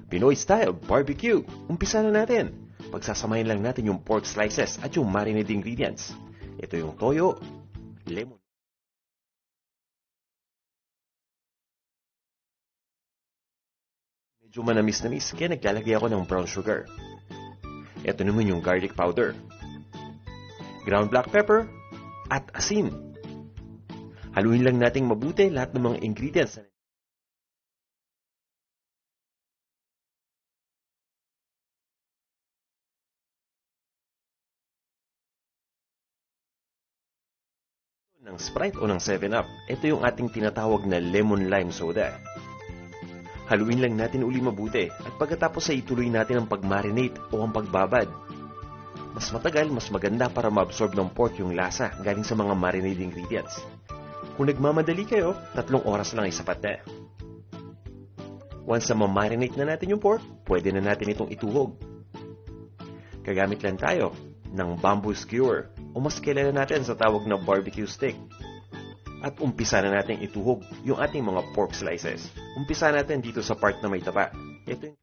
Pinoy Style Barbecue. Umpisa na natin. Pagsasamahin lang natin yung pork slices at yung marinade ingredients. Ito yung toyo, lemon. Medyo manamis-namis kaya naglalagay ako ng brown sugar. Ito naman yung garlic powder, ground black pepper, at asin. Haluin lang nating mabuti lahat ng mga ingredients. Ng Sprite o ng 7-Up, ito yung ating tinatawag na lemon lime soda. Haluin lang natin uli mabuti at pagkatapos ay ituloy natin ang pag-marinate o ang pagbabad. Mas matagal, mas maganda para ma-absorb ng pork yung lasa galing sa mga marinade ingredients. Kung nagmamadali kayo, 3 oras lang ay sapat na. Once na ma-marinate na natin yung pork, pwede na natin itong ituhog. Gagamit lang tayo ng bamboo skewer o mas kilala natin sa tawag na barbecue stick. At umpisa na natin ituhog yung ating mga pork slices. Umpisa natin dito sa part na may taba. Ito yung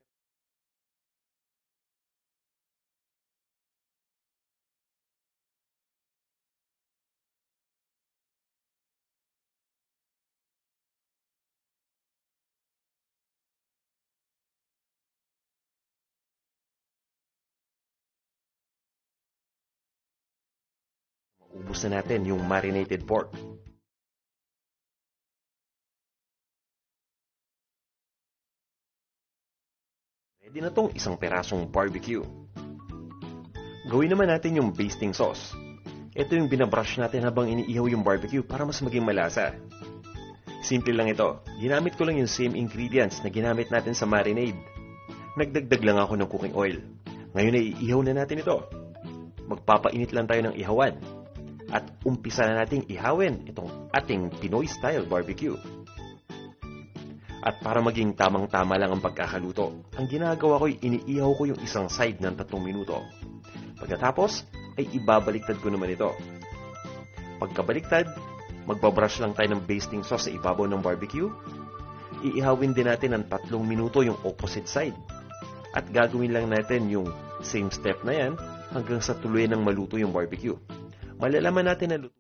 ubos na natin yung marinated pork. Ready na tong isang perasong barbecue. Gawin naman natin yung basting sauce. Ito yung binabrush natin habang iniihaw yung barbecue para mas maging malasa. Simple lang ito. Ginamit ko lang yung same ingredients na ginamit natin sa marinade. Nagdagdag lang ako ng cooking oil. Ngayon ay iihaw na natin ito. Magpapainit lang tayo ng ihawan. At umpisa na nating ihawin itong ating Pinoy Style Barbecue. At para maging tamang-tama lang ang pagkakaluto, ang ginagawa ko ay iniihaw ko yung isang side ng 3 minuto. Pagkatapos, ay ibabaliktad ko naman ito. Pagkabaliktad, magbabrush lang tayo ng basting sauce sa ibabaw ng barbecue. Iihawin din natin ng 3 minuto yung opposite side. At gagawin lang natin yung same step na yan hanggang sa tuluyan ng maluto yung barbecue. Malalaman natin na luto.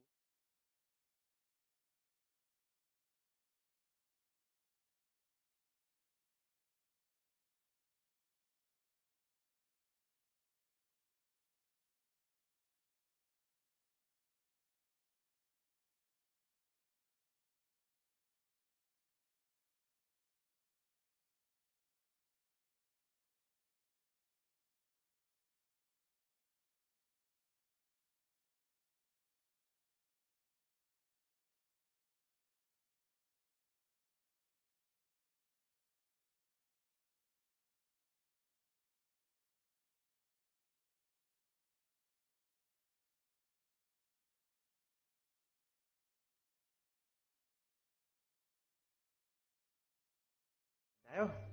Tayo.